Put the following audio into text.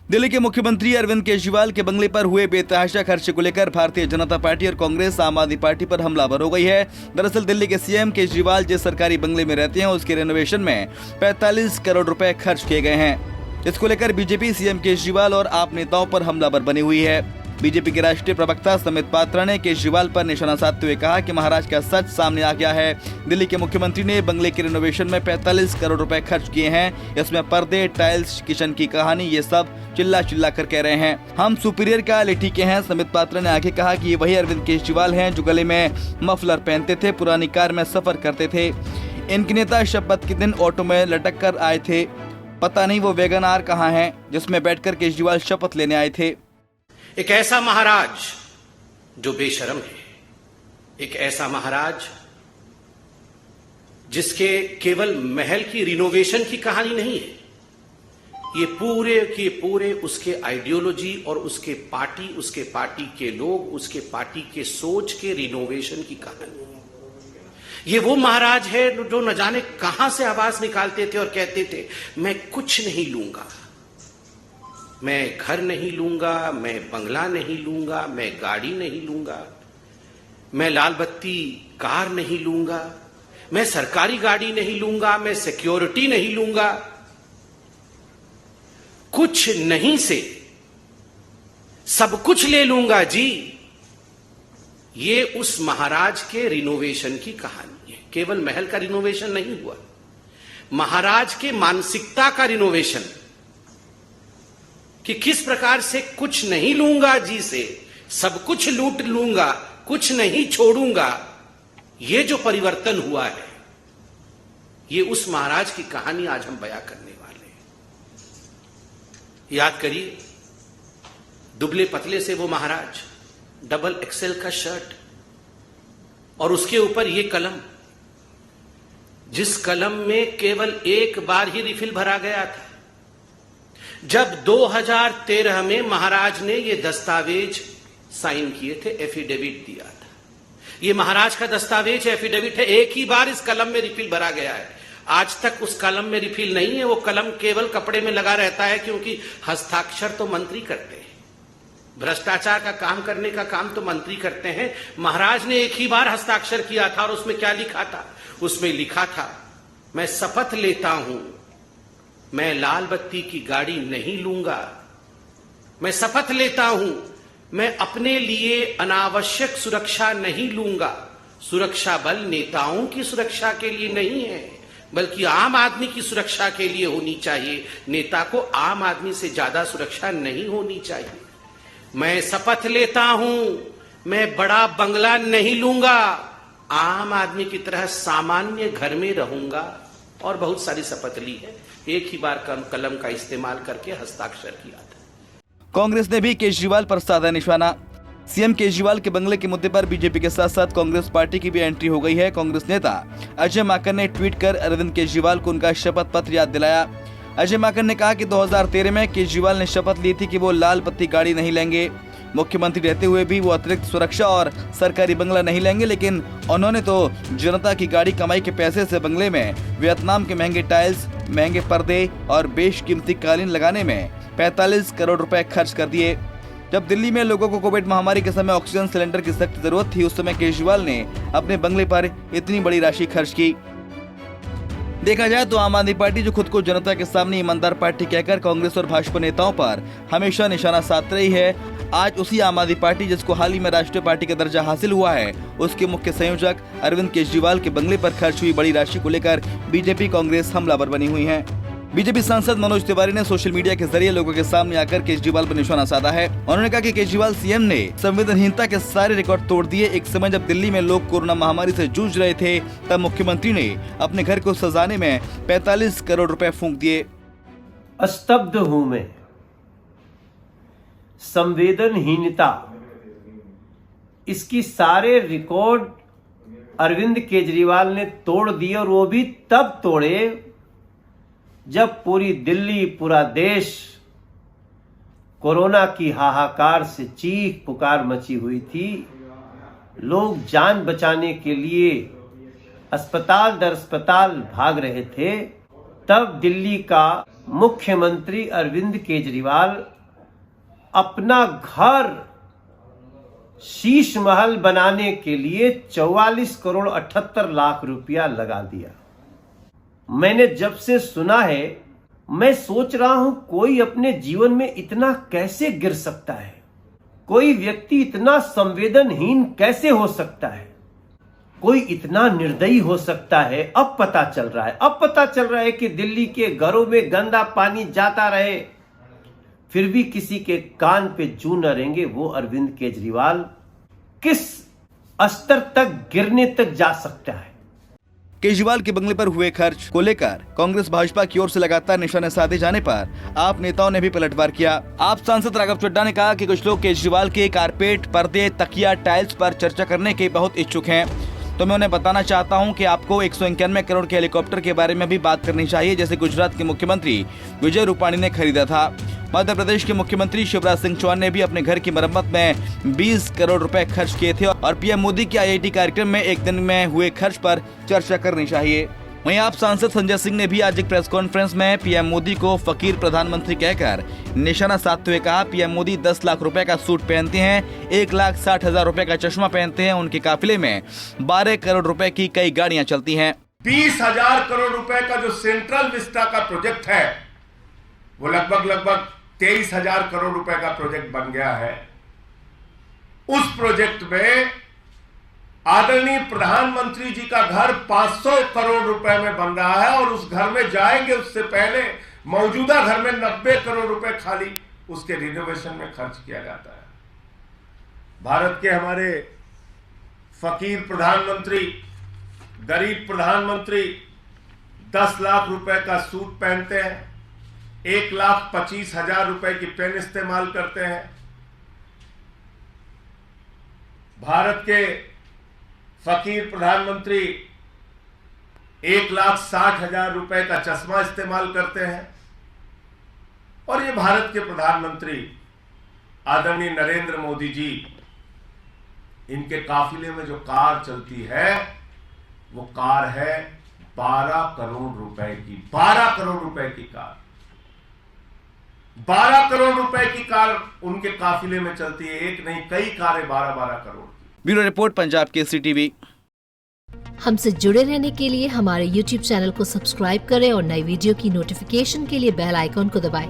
दिल्ली के मुख्यमंत्री अरविंद केजरीवाल के बंगले पर हुए बेतहाशा खर्चे को लेकर भारतीय जनता पार्टी और कांग्रेस आम आदमी पार्टी पर हमलावर हो गई है। दरअसल दिल्ली के सीएम केजरीवाल जिस सरकारी बंगले में रहते हैं उसके रेनोवेशन में 45 करोड़ रुपए खर्च किए गए हैं। इसको लेकर बीजेपी सीएम केजरीवाल और आप नेताओं पर हमलावर बनी हुई है। बीजेपी के राष्ट्रीय प्रवक्ता समित पात्रा ने केजरीवाल पर निशाना साधते हुए कहा कि महाराज का सच सामने आ गया है। दिल्ली के मुख्यमंत्री ने बंगले के रिनोवेशन में 45 करोड़ रुपए खर्च किए हैं। इसमें पर्दे, टाइल्स, किचन की कहानी, ये सब चिल्ला कर कह रहे हैं। हम सुपीरियर का लिट्टी के हैं। समित पात्रा ने आगे कहा कि ये वही अरविंद केजरीवाल हैं जो गले में मफलर पहनते थे, पुरानी कार में सफर करते थे। इनके नेता शपथ के दिन ऑटो में लटक कर आए थे। पता नहीं वो वैगन आर कहाँ है जिसमें बैठकर केजरीवाल शपथ लेने आए थे। एक ऐसा महाराज जो बेशर्म है, एक ऐसा महाराज जिसके केवल महल की रिनोवेशन की कहानी नहीं है, ये पूरे के पूरे उसके आइडियोलॉजी और उसके पार्टी के लोग, उसके पार्टी के सोच के रिनोवेशन की कहानी है। ये वो महाराज है जो न जाने कहां से आवाज निकालते थे और कहते थे मैं कुछ नहीं लूंगा, मैं घर नहीं लूंगा, मैं बंगला नहीं लूंगा, मैं गाड़ी नहीं लूंगा, मैं लाल बत्ती कार नहीं लूंगा, मैं सरकारी गाड़ी नहीं लूंगा, मैं सिक्योरिटी नहीं लूंगा। कुछ नहीं से सब कुछ ले लूंगा जी। ये उस महाराज के रिनोवेशन की कहानी है। केवल महल का रिनोवेशन नहीं हुआ, महाराज के मानसिकता का रिनोवेशन, कि किस प्रकार से कुछ नहीं लूंगा जी से सब कुछ लूट लूंगा, कुछ नहीं छोड़ूंगा। ये जो परिवर्तन हुआ है, ये उस महाराज की कहानी आज हम बयां करने वाले हैं। याद करिए, दुबले पतले से वो महाराज, डबल एक्सेल का शर्ट और उसके ऊपर ये कलम, जिस कलम में केवल एक बार ही रिफिल भरा गया था। जब 2013 में महाराज ने ये दस्तावेज साइन किए थे, एफिडेविट दिया था, ये महाराज का दस्तावेज एफिडेविट है, एक ही बार इस कलम में रिफिल भरा गया है। आज तक उस कलम में रिफिल नहीं है, वो कलम केवल कपड़े में लगा रहता है, क्योंकि हस्ताक्षर तो मंत्री करते हैं, भ्रष्टाचार का काम करने का काम तो मंत्री करते हैं। महाराज ने एक ही बार हस्ताक्षर किया था और उसमें क्या लिखा था? उसमें लिखा था मैं शपथ लेता हूं, मैं लाल बत्ती की गाड़ी नहीं लूंगा, मैं शपथ लेता हूं, मैं अपने लिए अनावश्यक सुरक्षा नहीं लूंगा। सुरक्षा बल नेताओं की सुरक्षा के लिए नहीं है, बल्कि आम आदमी की सुरक्षा के लिए होनी चाहिए। नेता को आम आदमी से ज्यादा सुरक्षा नहीं होनी चाहिए। मैं शपथ लेता हूं, मैं बड़ा बंगला नहीं लूंगा, आम आदमी की तरह सामान्य घर में रहूंगा। और बहुत सारी शपथ ली है, एक ही बार कलम का इस्तेमाल करके हस्ताक्षर किया था। कांग्रेस ने भी केजरीवाल पर साधा निशाना। सीएम केजरीवाल के बंगले के मुद्दे पर बीजेपी के साथ साथ कांग्रेस पार्टी की भी एंट्री हो गई है। कांग्रेस नेता अजय माकन ने ट्वीट कर अरविंद केजरीवाल को उनका शपथ पत्र याद दिलाया। अजय माकन ने कहा कि 2013 में केजरीवाल ने शपथ ली थी कि वो लाल बत्ती गाड़ी नहीं लेंगे। मुख्यमंत्री रहते हुए भी वो अतिरिक्त सुरक्षा और सरकारी बंगला नहीं लेंगे, लेकिन उन्होंने तो जनता की गाड़ी कमाई के पैसे से बंगले में वियतनाम के महंगे टाइल्स, महंगे पर्दे और बेशकीमती कालीन लगाने में 45 करोड़ रुपए खर्च कर दिए। जब दिल्ली में लोगों को कोविड महामारी के समय ऑक्सीजन सिलेंडर की सख्त जरूरत थी, उस समय केजरीवाल ने अपने बंगले पर इतनी बड़ी राशि खर्च की। देखा जाए तो आम आदमी पार्टी, जो खुद को जनता के सामने ईमानदार पार्टी कहकर कांग्रेस और भाजपा नेताओं पर हमेशा निशाना साध रही है, आज उसी आम आदमी पार्टी जिसको हाल ही में राष्ट्रीय पार्टी का दर्जा हासिल हुआ है, उसके मुख्य संयोजक अरविंद केजरीवाल के बंगले पर खर्च हुई बड़ी राशि को लेकर बीजेपी कांग्रेस हमलावर बनी हुई है। बीजेपी सांसद मनोज तिवारी ने सोशल मीडिया के जरिए लोगों के सामने आकर केजरीवाल पर निशाना साधा है। उन्होंने कहा कि केजरीवाल सीएम ने संवेदनहीनता के सारे रिकॉर्ड तोड़ दिए। एक समय जब दिल्ली में लोग कोरोना महामारी से जूझ रहे थे, तब मुख्यमंत्री ने अपने घर को सजाने में 45 करोड़ रुपए फूंक दिए। स्तब्ध हूं मैं, संवेदनहीनता, इसकी सारे रिकॉर्ड अरविंद केजरीवाल ने तोड़ दिए, और वो भी तब तोड़े जब पूरी दिल्ली, पूरा देश कोरोना की हाहाकार से चीख पुकार मची हुई थी। लोग जान बचाने के लिए अस्पताल दर अस्पताल भाग रहे थे। तब दिल्ली का मुख्यमंत्री अरविंद केजरीवाल अपना घर शीश महल बनाने के लिए 44 करोड़ 78 लाख रुपया लगा दिया। मैंने जब से सुना है, मैं सोच रहा हूं कोई अपने जीवन में इतना कैसे गिर सकता है, कोई व्यक्ति इतना संवेदनहीन कैसे हो सकता है, कोई इतना निर्दयी हो सकता है। अब पता चल रहा है कि दिल्ली के घरों में गंदा पानी जाता रहे फिर भी किसी के कान पे जूं न रेंगे वो अरविंद केजरीवाल किस स्तर तक गिरने तक जा सकता है। केजरीवाल के बंगले पर हुए खर्च को लेकर कांग्रेस भाजपा की ओर से लगातार निशाने साधे जाने पर आप नेताओं ने भी पलटवार किया। आप सांसद राघव चड्ढा ने कहा कि कुछ लोग केजरीवाल के कारपेट, पर्दे, तकिया, टाइल्स पर चर्चा करने के बहुत इच्छुक हैं, तो मैं उन्हें बताना चाहता हूं कि आपको 191 करोड़ के हेलीकॉप्टर के बारे में भी बात करनी चाहिए, जैसे गुजरात के मुख्यमंत्री विजय रूपाणी ने खरीदा था। मध्य प्रदेश के मुख्यमंत्री शिवराज सिंह चौहान ने भी अपने घर की मरम्मत में 20 करोड़ रुपए खर्च किए थे और पीएम मोदी के IIT कार्यक्रम में एक दिन में हुए खर्च पर चर्चा करनी चाहिए। वहीं आप सांसद संजय सिंह ने भी आज एक प्रेस कॉन्फ्रेंस में पीएम मोदी को फकीर प्रधानमंत्री कहकर निशाना साधते हुए कहा, पीएम मोदी 10 लाख रुपए का सूट पहनते हैं, 1,60,000 रुपए का चश्मा पहनते हैं, उनके काफिले में 12 करोड़ रुपए की कई गाड़ियां चलती हैं। 20,000 करोड़ रुपए का जो सेंट्रल विस्टा का प्रोजेक्ट है वो लगभग 23,000 करोड़ रुपए का प्रोजेक्ट बन गया है। उस प्रोजेक्ट में आदरणीय प्रधानमंत्री जी का घर 500 करोड़ रुपए में बन रहा है और उस घर में जाएंगे उससे पहले मौजूदा घर में 90 करोड़ रुपए खाली उसके रिनोवेशन में खर्च किया जाता है। भारत के हमारे फकीर प्रधानमंत्री, गरीब प्रधानमंत्री 10 लाख रुपए का सूट पहनते हैं, 1,25,000 रुपए की पेन इस्तेमाल करते हैं। भारत के फकीर प्रधानमंत्री 1,60,000 रुपए का चश्मा इस्तेमाल करते हैं और ये भारत के प्रधानमंत्री आदरणीय नरेंद्र मोदी जी, इनके काफिले में जो कार चलती है वो कार है 12 करोड़ रुपए की। 12 करोड़ रुपए की कार, 12 करोड़ रुपए की कार उनके काफिले में चलती है। एक नहीं, कई कारें 12-12 करोड़ की। Bureau report, Punjab Kesari TV. हमसे जुड़े रहने के लिए हमारे YouTube चैनल को सब्सक्राइब करें और नई वीडियो की नोटिफिकेशन के लिए बेल आइकॉन को दबाएं।